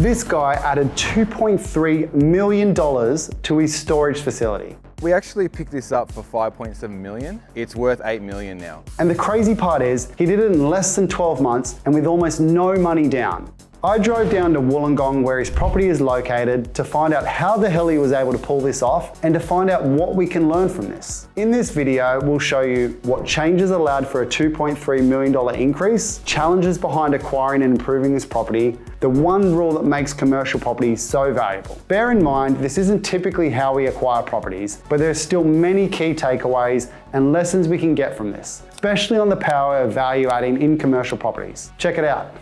This guy added $2.3 million to his storage facility. We actually picked this up for 5.7 million. It's worth 8 million now. And the crazy part is, he did it in less than 12 months and with almost no money down. I drove down to Wollongong, where his property is located, to find out how the hell he was able to pull this off and to find out what we can learn from this. In this video, we'll show you what changes allowed for a $2.3 million increase, challenges behind acquiring and improving this property, the one rule that makes commercial property so valuable. Bear in mind, this isn't typically how we acquire properties, but there are still many key takeaways and lessons we can get from this, especially on the power of value adding in commercial properties. Check it out.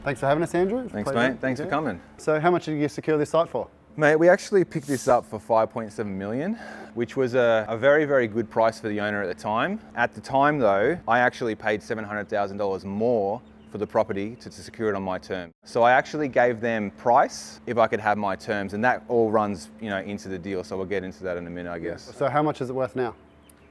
Thanks for having us, Andrew. Thanks, mate. Thanks for coming. So how much did you secure this site for? Mate, we actually picked this up for 5.7 million, which was a very, very good price for the owner at the time. At the time though, I actually paid $700,000 more for the property to secure it on my term. So I actually gave them price if I could have my terms, and that all runs, into the deal. So we'll get into that in a minute, I guess. So how much is it worth now?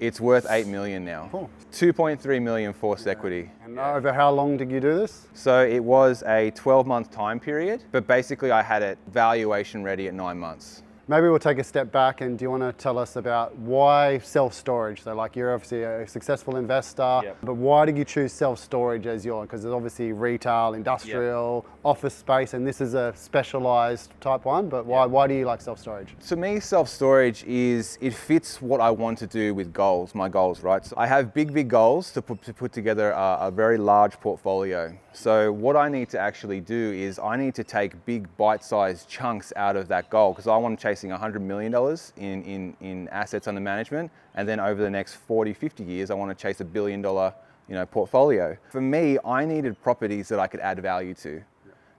It's worth 8 million now. Cool. 2.3 million forced equity. And over how long did you do this? So it was a 12-month time period, but basically I had it valuation ready at 9 months. Maybe we'll take a step back, and do you want to tell us about why self-storage? So like, you're obviously a successful investor, but why did you choose self-storage as your, because there's obviously retail, industrial, office space, and this is a specialized type one, but why do you like self-storage? To me, self-storage it fits what I want to do with my goals, right? So I have big goals to put together a very large portfolio. So what I need to actually do is I need to take big bite-sized chunks out of that goal, because I want to chasing $100 million in assets under management, and then over the next 40, 50 years, I want to chase $1 billion portfolio. For me, I needed properties that I could add value to.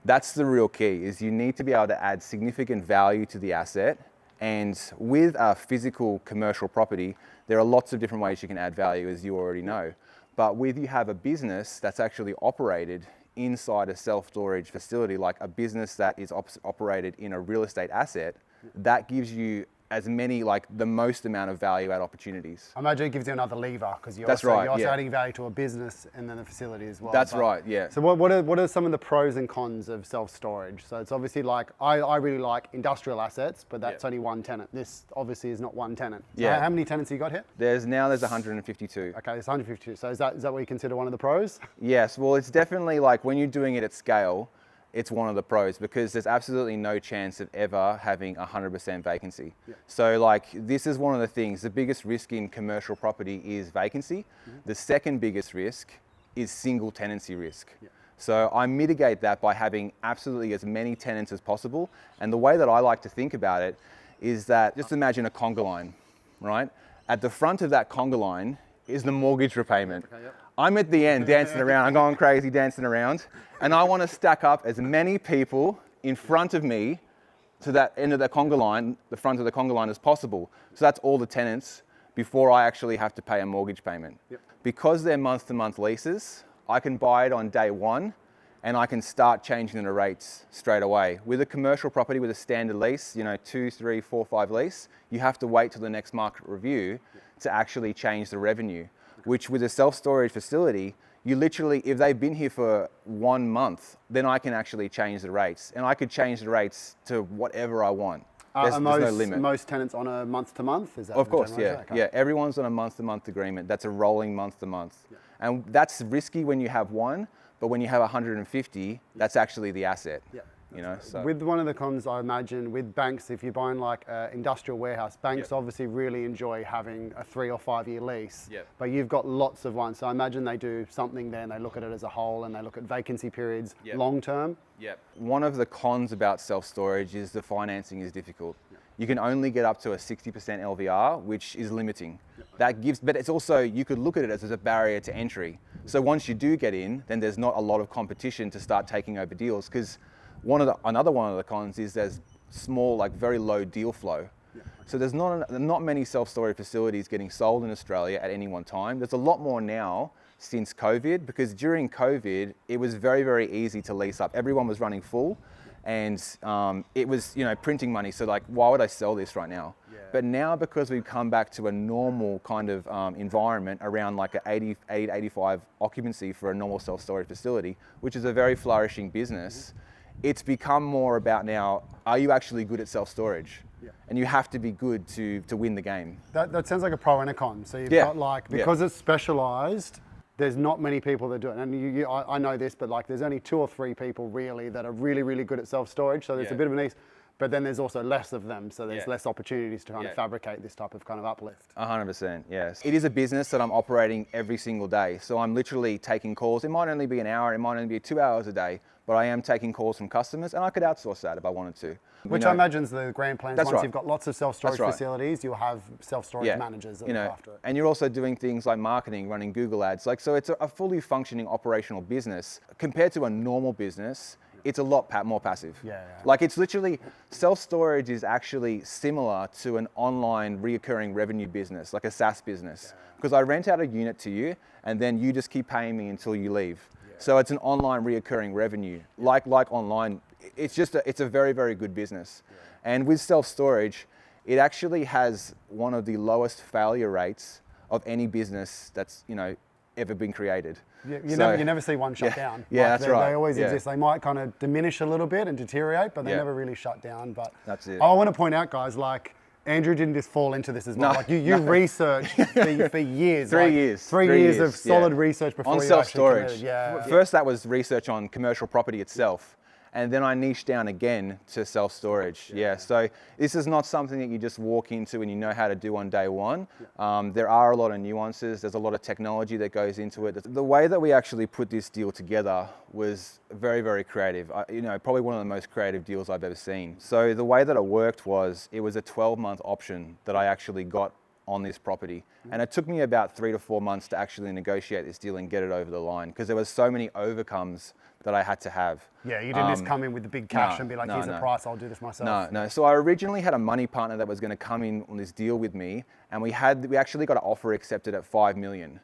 That's the real key, is you need to be able to add significant value to the asset. And with a physical commercial property, there are lots of different ways you can add value, as you already know. But with you have a business that's actually operated inside a self-storage facility, like a business that is operated in a real estate asset, that gives you as many, the most amount of value add opportunities. I imagine it gives you another lever, because you're also adding value to a business and then the facility as well. That's right, yeah. So what are some of the pros and cons of self-storage? So it's obviously I really like industrial assets, but that's only one tenant. This obviously is not one tenant. So how many tenants have you got here? There's 152. Okay, there's 152. So is that what you consider one of the pros? Yes, well, it's definitely when you're doing it at scale, it's one of the pros, because there's absolutely no chance of ever having 100% vacancy. So this is one of the things, the biggest risk in commercial property is vacancy. The second biggest risk is single tenancy risk. So I mitigate that by having absolutely as many tenants as possible. And the way that I like to think about it is that, just imagine a conga line, right? At the front of that conga line is the mortgage repayment. I'm at the end dancing around, I'm going crazy dancing around, and I want to stack up as many people in front of me to that end of the conga line, the front of the conga line, as possible. So that's all the tenants before I actually have to pay a mortgage payment. Because they're month-to-month leases, I can buy it on day one, and I can start changing the rates straight away. With a commercial property with a standard lease, 2, 3, 4, 5 lease, you have to wait till the next market review to actually change the revenue. Which with a self-storage facility, you literally, if they've been here for 1 month, then I can actually change the rates. And I could change the rates to whatever I want. There's no limit. Most tenants on a month-to-month? Is that of course, yeah. Okay. Yeah, everyone's on a month-to-month agreement. That's a rolling month-to-month. And that's risky when you have one, but when you have 150, that's actually the asset. So. With one of the cons, I imagine, with banks, if you're buying industrial warehouse, banks obviously really enjoy having a 3 or 5 year lease, but you've got lots of ones. So I imagine they do something there and they look at it as a whole, and they look at vacancy periods long term. One of the cons about self-storage is the financing is difficult. You can only get up to a 60% LVR, which is limiting. But it's also, you could look at it as a barrier to entry. So once you do get in, then there's not a lot of competition to start taking over deals, because another one of the cons is there's small, very low deal flow. So there's not many self-storage facilities getting sold in Australia at any one time. There's a lot more now since COVID, because during COVID, it was very, very easy to lease up. Everyone was running full, and it was, printing money. So why would I sell this right now? But now, because we've come back to a normal kind of environment around an 80 to 85 occupancy for a normal self-storage facility, which is a very flourishing business, it's become more about now, are you actually good at self-storage? Yeah. And you have to be good to win the game. That sounds like a pro and a con. So you've got like, because it's specialized, there's not many people that do it. And I know this, but like there's only 2 or 3 people really that are really, really good at self-storage. So there's a bit of a niche, but then there's also less of them. So there's less opportunities to kind of fabricate this type of kind of uplift. 100%, yes. It is a business that I'm operating every single day. So I'm literally taking calls. It might only be an hour, it might only be 2 hours a day, but I am taking calls from customers, and I could outsource that if I wanted to. Which I imagine is the grand plans. That's Once right. you've got lots of self-storage facilities, you'll have self-storage managers that look after it. And you're also doing things like marketing, running Google ads. Like, so it's a fully functioning operational business. Compared to a normal business, it's a lot more passive. Like, it's literally, self-storage is actually similar to an online reoccurring revenue business, like a SaaS business. Because I rent out a unit to you, and then you just keep paying me until you leave. So it's an online reoccurring revenue. Like online, it's a very, very good business. And with self-storage, it actually has one of the lowest failure rates of any business that's, ever been created. You never see one shut down. Yeah, that's right. They always exist. They might kind of diminish a little bit and deteriorate, but they never really shut down. But that's it. I want to point out, guys, like, Andrew didn't just fall into this as well. Like you researched for years. 3 years. 3 years of solid research before on you self-storage. actually committed. First, that was research on commercial property itself. And then I niched down again to self-storage. So this is not something that you just walk into and you know how to do on day one. There are a lot of nuances. There's a lot of technology that goes into it. The way that we actually put this deal together was very, very creative. Probably one of the most creative deals I've ever seen. So the way that it worked was, it was a 12-month option that I actually got on this property. And it took me about 3 to 4 months to actually negotiate this deal and get it over the line, because there was so many overcomes that I had to have. Yeah, you didn't just come in with the big cash and be like, here's the price, I'll do this myself. No. So I originally had a money partner that was going to come in on this deal with me, and we actually got an offer accepted at 5 million.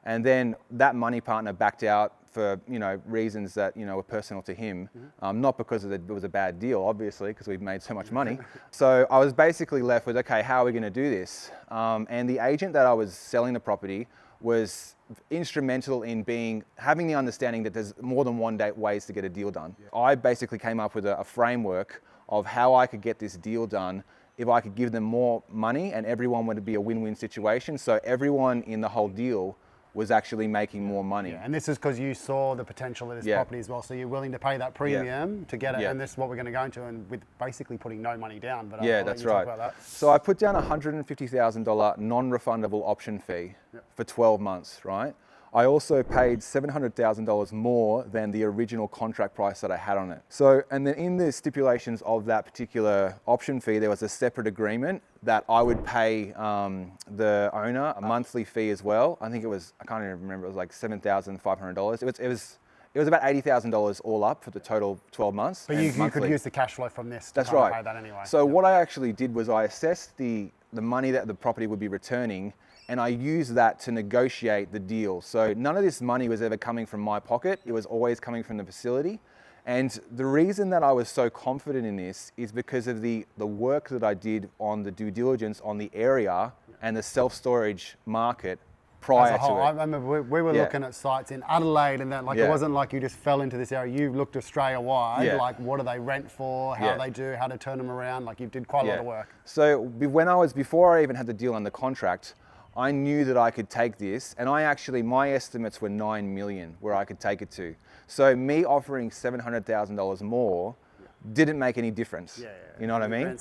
And then that money partner backed out for reasons that were personal to him, not because it was a bad deal, obviously, because we've made so much money. So I was basically left with, okay, how are we going to do this? And the agent that I was selling the property was instrumental in having the understanding that there's more than one ways to get a deal done. I basically came up with a framework of how I could get this deal done if I could give them more money, and everyone would be a win-win situation. So everyone in the whole deal was actually making more money. And this is because you saw the potential of this property as well, so you're willing to pay that premium to get it, and this is what we're going to go into, and with basically putting no money down. But I'll that's let you right. talk about that. So I put down a $150,000 non-refundable option fee for 12 months, right? I also paid $700,000 more than the original contract price that I had on it. So, and then in the stipulations of that particular option fee, there was a separate agreement that I would pay the owner a monthly fee as well. I think it was, I can't even remember, it was like $7,500. It was about $80,000 all up for the total 12 months. But you could use the cash flow from this to pay that anyway. So what I actually did was I assessed the money that the property would be returning, and I used that to negotiate the deal. So none of this money was ever coming from my pocket. It was always coming from the facility. And the reason that I was so confident in this is because of the work that I did on the due diligence on the area and the self-storage market prior As a whole, to it. I remember we were looking at sites in Adelaide, and that it wasn't like you just fell into this area. You looked Australia-wide, like what do they rent for, how they do, how to turn them around. Like you did quite a lot of work. So before I even had the deal under contract, I knew that I could take this, and my estimates were 9 million where I could take it to. So me offering $700,000 more didn't make any difference. You know what I mean?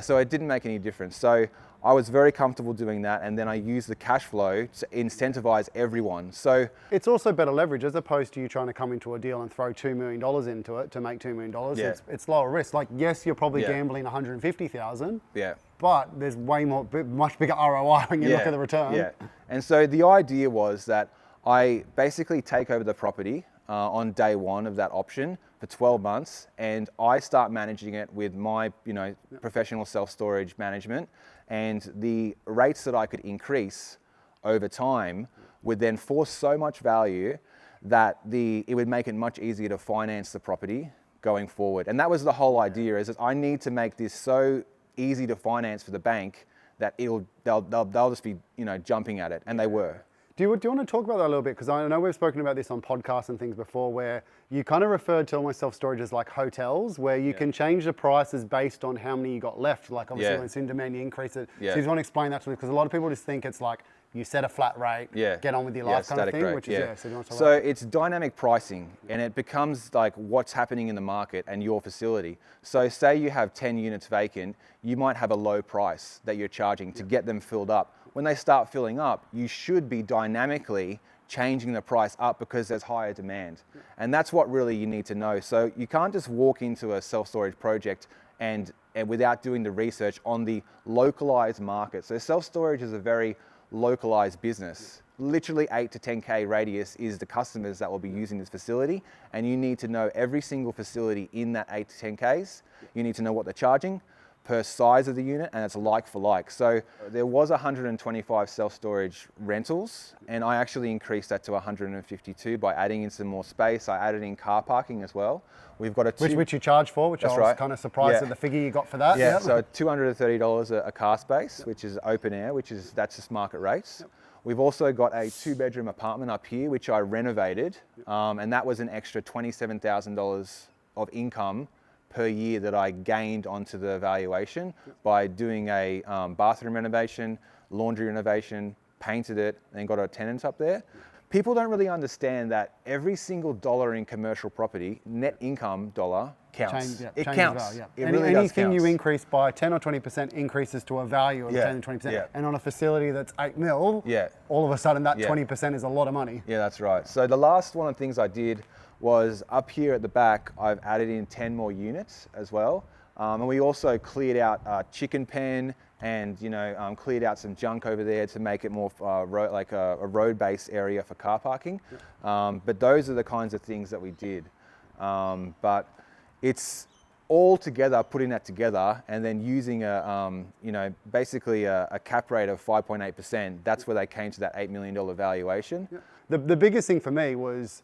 So it didn't make any difference. So I was very comfortable doing that, and then I used the cash flow to incentivize everyone. So it's also better leverage as opposed to you trying to come into a deal and throw $2 million into it to make $2 million. It's lower risk. Like, yes, you're probably gambling 150,000. But there's much bigger ROI when you look at the return. And so the idea was that I basically take over the property on day one of that option for 12 months, and I start managing it with my professional self-storage management, and the rates that I could increase over time would then force so much value that it would make it much easier to finance the property going forward. And that was the whole idea, is that I need to make this so easy to finance for the bank that they'll just be jumping at it, and they were. Do you want to talk about that a little bit? Because I know we've spoken about this on podcasts and things before, where you kind of referred to almost self-storage as like hotels, where you can change the prices based on how many you got left. Like obviously when it's in demand, you increase it. So you just want to explain that to me, because a lot of people just think it's like you set a flat rate, get on with your life kind of thing, rate, which is, so do you want to talk So about it's dynamic pricing, and it becomes like what's happening in the market and your facility. So say you have 10 units vacant, you might have a low price that you're charging to get them filled up. When they start filling up, you should be dynamically changing the price up because there's higher demand. And that's what really you need to know. So you can't just walk into a self-storage project and without doing the research on the localized market. So self-storage is a very localized business. Literally 8 to 10K radius is the customers that will be using this facility, and you need to know every single facility in that 8 to 10Ks. You need to know what they're charging per size of the unit, and it's like for like. So there was 125 self-storage rentals, and I actually increased that to 152 by adding in some more space. I added in car parking as well. We've got which you charge for, which I was kind of surprised at the figure you got for that. Yeah, so $230 a car space, which is open air, that's just market rates. We've also got a 2-bedroom apartment up here, which I renovated, and that was an extra $27,000 of income per year that I gained onto the valuation by doing a bathroom renovation, laundry renovation, painted it, and got a tenant up there. People don't really understand that every single dollar in commercial property, net income dollar, counts. It counts. Well, It really does anything count. you increase by 10 or 20% increases to a value of 10 and 20%. And on a facility that's 8 mil, all of a sudden that 20% is a lot of money. Yeah, that's right. So the last one of the things I did was up here at the back, I've added in 10 more units as well. And we also cleared out a chicken pen and cleared out some junk over there to make it more like a road-based area for car parking. But those are the kinds of things that we did. But it's all together, putting that together, and then using basically a cap rate of 5.8%. That's where they came to that $8 million valuation. The biggest thing for me was,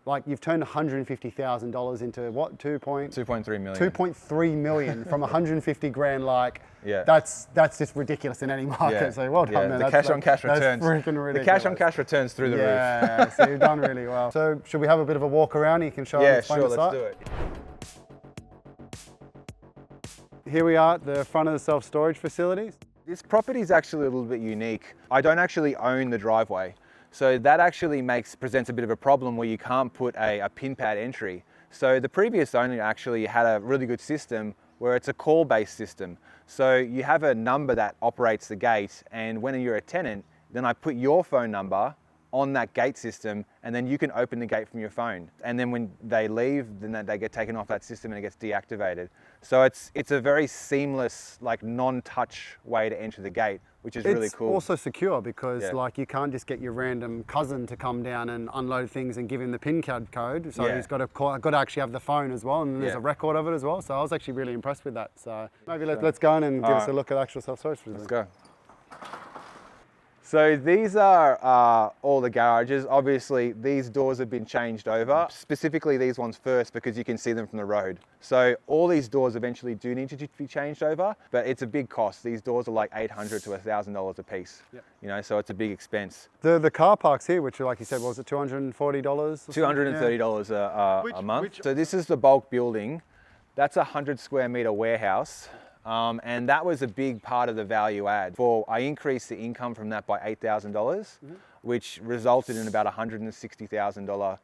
like, you've turned $150,000 into what? 2.3 million. 2.3 million from 150 grand. Like, that's just ridiculous in any market. So well done, man. The cash on cash returns. That's freaking ridiculous. The cash on cash returns through the roof. Yeah, so you've done really well. So should we have a bit of a walk around? You can show and explain the site. Yeah, sure, let's do it. Here we are at the front of the self-storage facilities. This property is actually a little bit unique. I don't actually own the driveway. So that actually presents a bit of a problem where you can't put a pin pad entry. So the previous owner actually had a really good system where it's a call-based system. So you have a number that operates the gate, and when you're a tenant, then I put your phone number on that gate system, and then you can open the gate from your phone. And then when they leave, then they get taken off that system and it gets deactivated. So it's a very seamless, like non-touch way to enter the gate, which is really cool. It's also secure because like you can't just get your random cousin to come down and unload things and give him the PIN code. So he's got to actually have the phone as well, and there's a record of it as well. So I was actually really impressed with that. So maybe let's go in and give us a look at actual self-storage. Let's go. So these are all the garages. Obviously, these doors have been changed over, specifically these ones first because you can see them from the road. So all these doors eventually do need to be changed over, but it's a big cost. These doors are like $800 to $1,000 a piece, so it's a big expense. The car parks here, which like you said, was it $240? $230 a month. So this is the bulk building. That's a 100 square meter warehouse. And that was a big part of the value add. I increased the income from that by $8,000, which resulted in about $160,000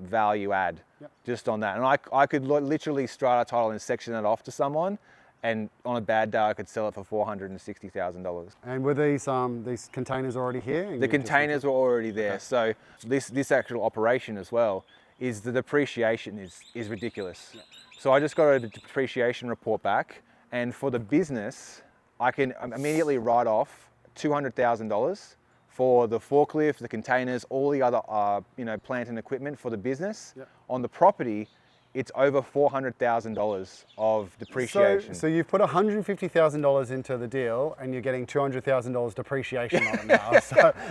value add just on that. And I could literally strata title and section it off to someone, and on a bad day I could sell it for $460,000. And were these containers already here? The containers were already there. Okay. So this actual operation as well is the depreciation is ridiculous. So I just got a depreciation report back. And for the business, I can immediately write off $200,000 for the forklift, the containers, all the other plant and equipment for the business. On the property, it's over $400,000 of depreciation. So you've put $150,000 into the deal, and you're getting $200,000 depreciation on it now.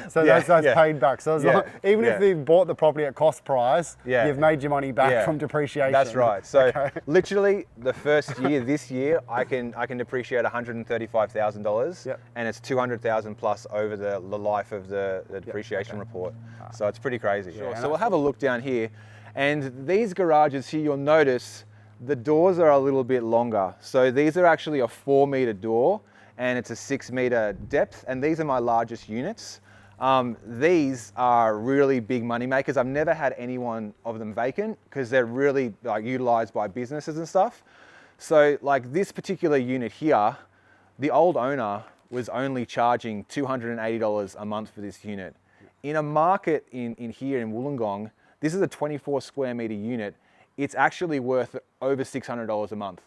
So that's paid back. So even if you bought the property at cost price, you've made your money back from depreciation. That's right. So literally the first year, this year, I can depreciate $135,000, and it's $200,000 plus over the life of the depreciation report. So it's pretty crazy. So we'll have a look down here. And these garages here, you'll notice the doors are a little bit longer. So these are actually a 4-meter door, and it's a 6-meter depth, and these are my largest units. These are really big money makers. I've never had any one of them vacant because they're really like utilized by businesses and stuff. So like this particular unit here, the old owner was only charging $280 a month for this unit. In a market in here in Wollongong, this is a 24 square meter unit. It's actually worth over $600 a month.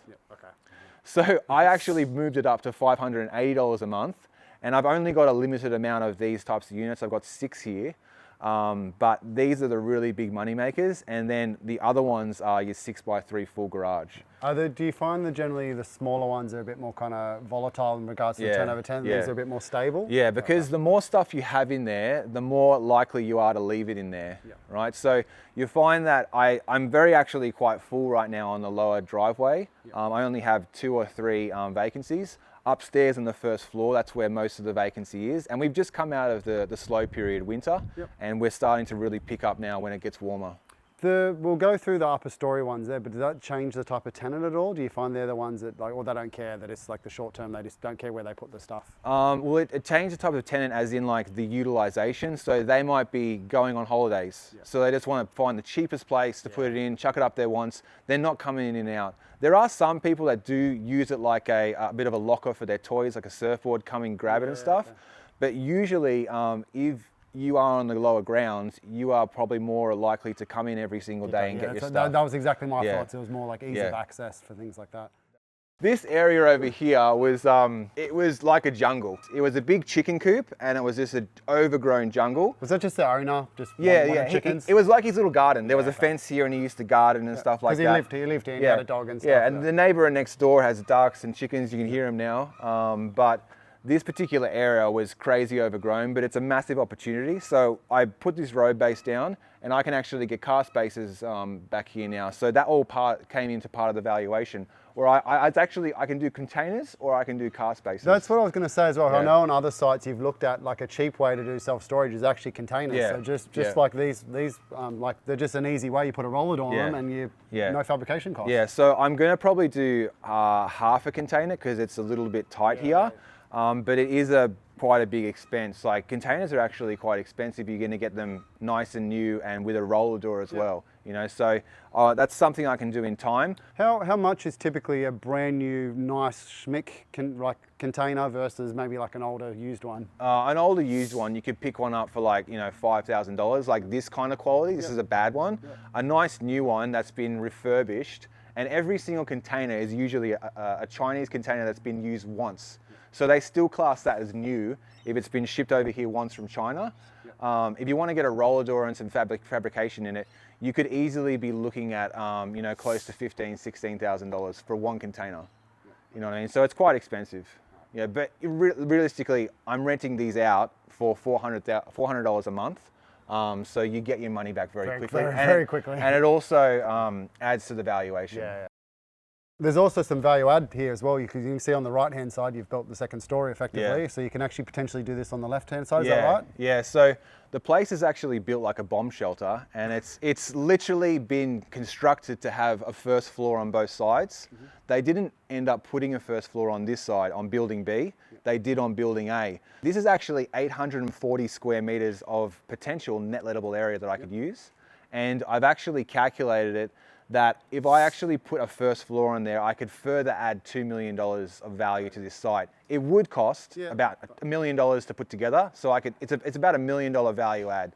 So I actually moved it up to $580 a month, and I've only got a limited amount of these types of units. I've got 6 here, but these are the really big money makers, and then the other ones are your 6x3 full garage. Do you find that generally the smaller ones are a bit more kind of volatile in regards to the 10 over 10? These are a bit more stable? Yeah, because the more stuff you have in there, the more likely you are to leave it in there, right? So you find that I'm very actually quite full right now on the lower driveway. I only have 2 or 3 vacancies. Upstairs on the first floor, that's where most of the vacancy is. And we've just come out of the slow period winter, and we're starting to really pick up now when it gets warmer. We'll go through the upper story ones there, but does that change the type of tenant at all? Do you find they're the ones that or they don't care, that it's like the short term, they just don't care where they put the stuff? Well, it changed the type of tenant as in like the utilization. So they might be going on holidays. So they just want to find the cheapest place to put it in, chuck it up there once. They're not coming in and out. There are some people that do use it like a bit of a locker for their toys, like a surfboard, come and grab it and stuff. But usually, if you are on the lower grounds, you are probably more likely to come in every single day and get your stuff. That was exactly my thoughts. It was more like ease of access for things like that. This area over here was, it was like a jungle. It was a big chicken coop, and it was just an overgrown jungle. Was that just the owner? Just one chickens? It was like his little garden. There was a fence here, and he used to garden and stuff like that. He lived here, he had a dog and stuff. Yeah, and the neighbor next door has ducks and chickens. You can hear him now. But this particular area was crazy overgrown, but it's a massive opportunity. So I put this road base down, and I can actually get car spaces back here now. So that all came into part of the valuation. Where I can do containers, or I can do car spaces. That's what I was going to say as well. I know on other sites you've looked at like a cheap way to do self-storage is actually containers. So just like these like they're just an easy way. You put a roller door on them, and no fabrication costs. Yeah. So I'm going to probably do half a container because it's a little bit tight here. But it is quite a big expense. Like containers are actually quite expensive. You're going to get them nice and new and with a roller door as well. You know, so that's something I can do in time. How much is typically a brand new nice schmick container versus maybe like an older used one? An older used one, you could pick one up for like $5,000. Like this kind of quality. This is a bad one. A nice new one that's been refurbished, and every single container is usually a Chinese container that's been used once. So they still class that as new if it's been shipped over here once from China. If you want to get a roller door and some fabrication in it, you could easily be looking at close to $15,000, $16,000 for one container. You know what I mean? So it's quite expensive. Yeah, but realistically, I'm renting these out for $400 a month. So you get your money back very quickly. Very quickly. And it also adds to the valuation. There's also some value add here as well, because you can see on the right hand side you've built the second story effectively, so you can actually potentially do this on the left hand side, is that right? Yeah, so the place is actually built like a bomb shelter, and it's literally been constructed to have a first floor on both sides. They didn't end up putting a first floor on this side, on building B, they did on building A. This is actually 840 square meters of potential net lettable area that I could use, and I've actually calculated it that if I actually put a first floor on there, I could further add $2 million of value to this site. It would cost about $1 million to put together, so it's about $1 million value add.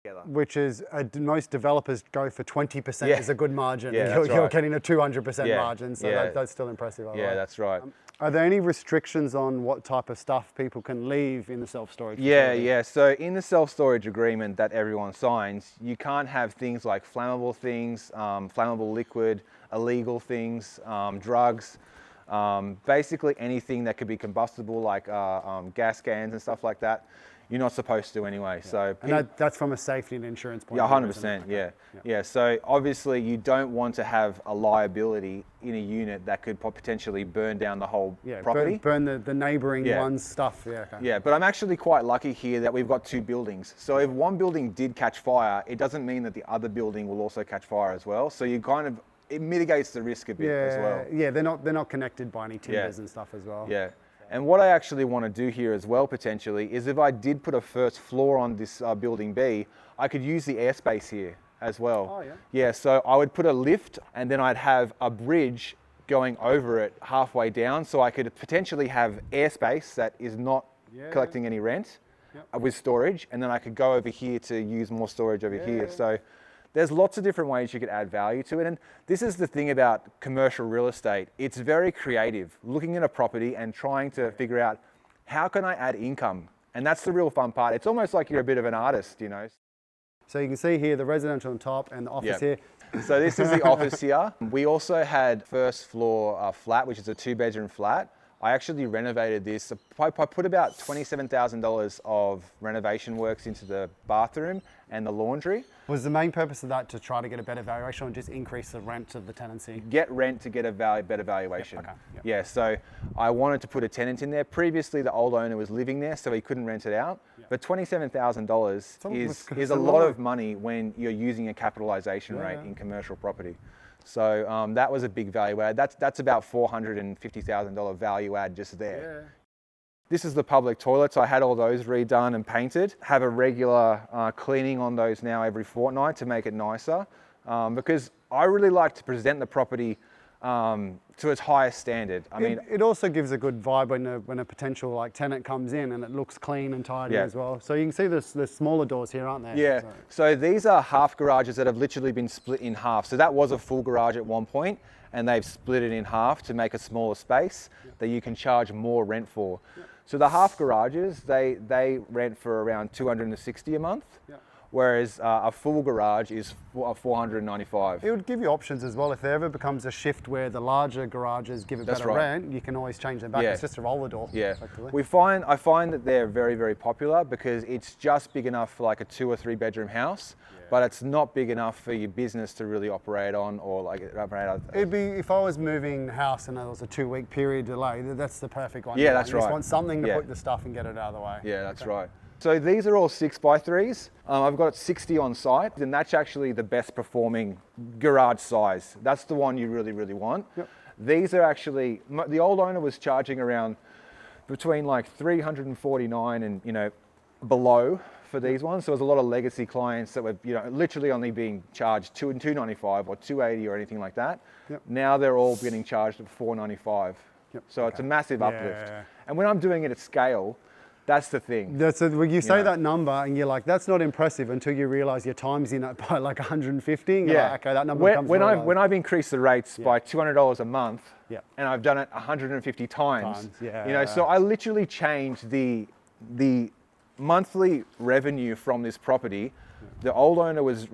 together. Which is, most developers go for 20% as a good margin. Yeah, You're getting a 200% margin, so Yeah. that's still impressive. Yeah, that's right. Are there any restrictions on what type of stuff people can leave in the self-storage Yeah, facility? yeah. So in the self-storage agreement that everyone signs, you can't have things like flammable things, flammable liquid, illegal things, drugs, basically anything that could be combustible, like gas cans and stuff like that. You're not supposed to anyway. Yeah. So and that's from a safety and insurance point of view. Yeah, 100%. Yeah. So obviously you don't want to have a liability in a unit that could potentially burn down the whole property. Burn the neighbouring one's stuff. Yeah. Okay. Yeah, but I'm actually quite lucky here that we've got 2 buildings. So if one building did catch fire, it doesn't mean that the other building will also catch fire as well. So you it mitigates the risk a bit as well. Yeah, they're not connected by any timbers and stuff as well. Yeah. And what I actually want to do here as well, potentially, is if I did put a first floor on this building B, I could use the airspace here as well. Oh, yeah. Yeah, so I would put a lift and then I'd have a bridge going over it halfway down, so I could potentially have airspace that is not collecting any rent with storage, and then I could go over here to use more storage over here. So there's lots of different ways you could add value to it. And this is the thing about commercial real estate. It's very creative, looking at a property and trying to figure out, how can I add income? And that's the real fun part. It's almost like you're a bit of an artist, you know. So you can see here the residential on top and the office here. So this is the office here. We also had first floor flat, which is a 2-bedroom flat. I actually renovated this. I put about $27,000 of renovation works into the bathroom and the laundry. Was the main purpose of that to try to get a better valuation or just increase the rent of the tenancy? Get rent to get a better valuation. Okay. Yeah, so I wanted to put a tenant in there. Previously, the old owner was living there, so he couldn't rent it out. But $27,000 is a lot of money when you're using a capitalization rate in commercial property. So that was a big value add. That's about $450,000 value add just there. Yeah. This is the public toilets. I had all those redone and painted. Have a regular cleaning on those now every fortnight to make it nicer, because I really like to present the property to its highest standard. I mean, it also gives a good vibe when a potential tenant comes in and it looks clean and tidy as well. So you can see the smaller doors here, aren't there? Yeah. So these are half garages that have literally been split in half. So that was a full garage at one point, and they've split it in half to make a smaller space that you can charge more rent for. So the half garages, they rent for around $260 a month. Whereas a full garage is $495. It would give you options as well. If there ever becomes a shift where the larger garages give a better rent, you can always change them back. It's just a roller door. Yeah. I find that they're very, very popular because it's just big enough for like a 2 or 3 bedroom house, but it's not big enough for your business to really operate on or operate on. It'd be, if I was moving house and there was a 2-week period delay, that's the perfect one. Yeah, that's right. You just want something to put the stuff and get it out of the way. Yeah, that's right. So these are all 6x3s. I've got 60 on site, and that's actually the best performing garage size. That's the one you really, really want. These are actually, the old owner was charging around between like $349 and below for these ones. So there's a lot of legacy clients that were literally only being charged $295 or $280 or anything like that. Now they're all getting charged at $495. So it's a massive uplift. And when I'm doing it at scale, that's the thing. When you say that number and you're like, that's not impressive until you realize your time's in it by like 150. You're like, okay, that number becomes when I've increased the rates by $200 a month, and I've done it 150 times, so I literally changed the monthly revenue from this property. The old owner was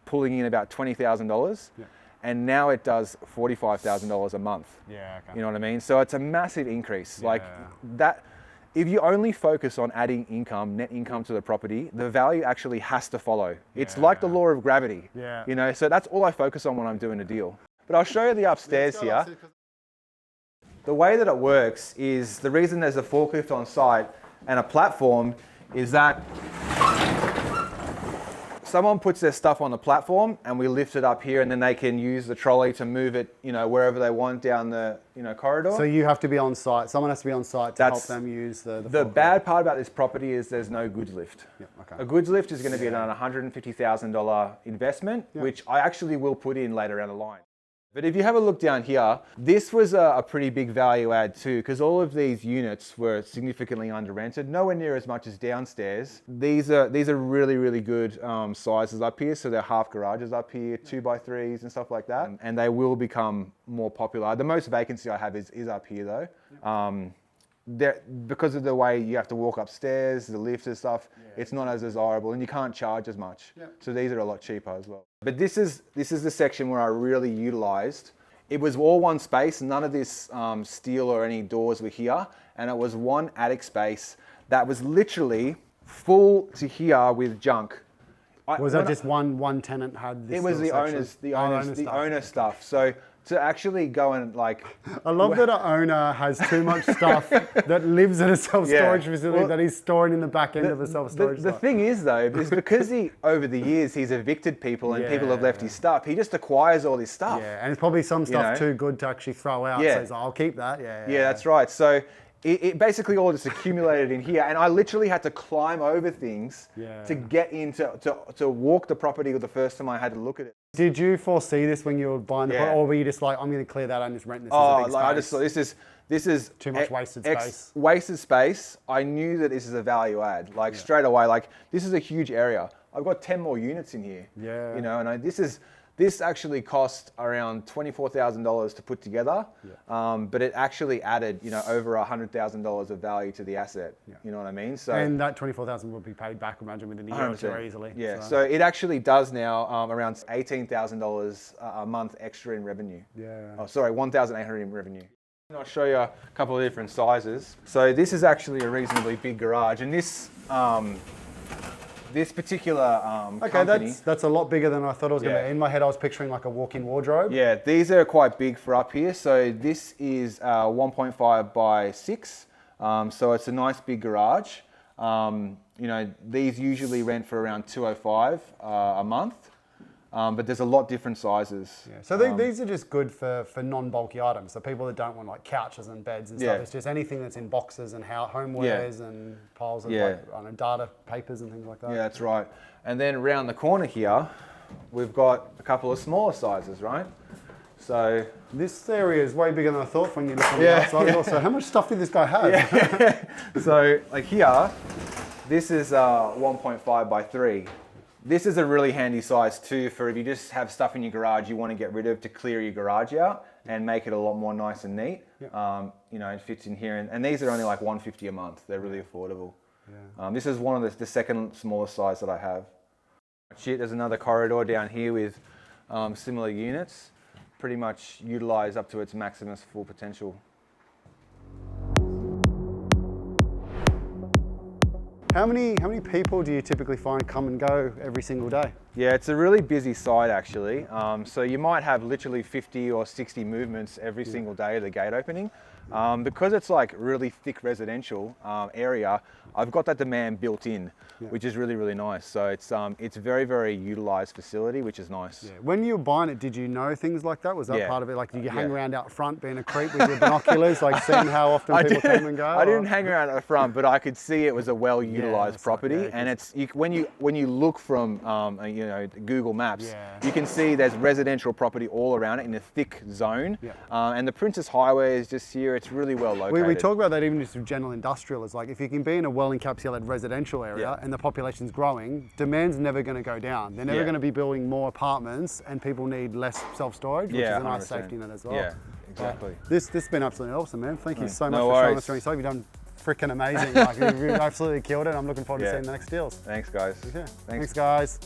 pulling in about $20,000. And now it does $45,000 a month. You know what I mean? So it's a massive increase. Like that. If you only focus on adding income, net income to the property, the value actually has to follow. It's like the law of gravity. So that's all I focus on when I'm doing a deal. But I'll show you the upstairs here. The way that it works is, the reason there's a forklift on site and a platform is that someone puts their stuff on the platform and we lift it up here, and then they can use the trolley to move it, wherever they want down the, corridor. So you have to be on site. Someone has to be on site to help them use the bad part about this property is there's no goods lift. A goods lift is going to be an $150,000 investment, which I actually will put in later down the line. But if you have a look down here, this was a pretty big value add too, because all of these units were significantly under rented, nowhere near as much as downstairs. These are really, really good sizes up here. So they're half garages up here, 2x3s and stuff like that. And they will become more popular. The most vacancy I have is up here though. Because of the way you have to walk upstairs, the lift and stuff, it's not as desirable and you can't charge as much. So these are a lot cheaper as well. But this is the section where I really utilized. It was all one space, none of this steel or any doors were here. And it was one attic space that was literally full to here with junk. Was that just one tenant had this? It was the owner's stuff. So to actually go and like... I love that an owner has too much stuff that lives in a self-storage facility that he's storing in the back end of a self-storage The thing is though, is because over the years he's evicted people and people have left his stuff, he just acquires all this stuff. Yeah, and it's probably some stuff too good to actually throw out. So he's like, I'll keep that. Yeah, that's right. So it basically all just accumulated in here, and I literally had to climb over things to get into to walk the property the first time I had to look at it. Did you foresee this when you were buying the property, or were you just like, I'm going to clear that and just rent this as a big space? I just thought this is too much wasted space. Wasted space. I knew that this is a value add, like straight away. Like this is a huge area. I've got 10 more units in here. Yeah. You know, and this actually cost around $24,000 to put together, but it actually added, over $100,000 of value to the asset. You know what I mean? So and that $24,000 would be paid back, imagine, within a year or two easily. Yeah. So it actually does now around $18,000 a month extra in revenue. Yeah. Oh, sorry, $1,800 in revenue. I'll show you a couple of different sizes. So this is actually a reasonably big garage, and this particular company... that's a lot bigger than I thought it was going to be. In my head, I was picturing like a walk-in wardrobe. Yeah, these are quite big for up here. So this is 1.5 by 6. So it's a nice big garage. These usually rent for around $205 a month. But there's a lot different sizes. Yeah. So these are just good for non-bulky items. So people that don't want like couches and beds and stuff. It's just anything that's in boxes and homewares and piles of like, data papers and things like that. Yeah, that's right. And then around the corner here, we've got a couple of smaller sizes, right? So this area is way bigger than I thought when you look on the outside. Also, how much stuff did this guy have? So like here, this is 1.5 by 3. This is a really handy size too for if you just have stuff in your garage you want to get rid of to clear your garage out and make it a lot more nice and neat. It fits in here. And these are only like $150 a month. They're really affordable. This is one of the second smallest size that I have. There's another corridor down here with similar units. Pretty much utilized up to its maximum full potential. How many people do you typically find come and go every single day? Yeah, it's a really busy site actually. So you might have literally 50 or 60 movements every single day of the gate opening. Because it's like really thick residential area, I've got that demand built in, which is really, really nice. So it's a very, very utilized facility, which is nice. Yeah. When you were buying it, did you know things like that? Was that part of it? Like, did you hang around out front being a creep with your binoculars, like seeing how often people came and go? I didn't hang around at the front, but I could see it was a well-utilized property. And when you look from Google Maps, you can see there's residential property all around it in a thick zone. And the Princess Highway is just here. It's really well located. We talk about that even just with general industrial. It's like if you can be in a well-encapsulated residential area and the population's growing, demand's never going to go down. They're never going to be building more apartments, and people need less self-storage, which is a nice 100%. Safety net as well. Yeah, exactly. This has been absolutely awesome, man. Thank you so much for showing us around. So you've done freaking amazing. Like, you've absolutely killed it. I'm looking forward to seeing the next deals. Thanks, guys. Okay. Thanks, guys.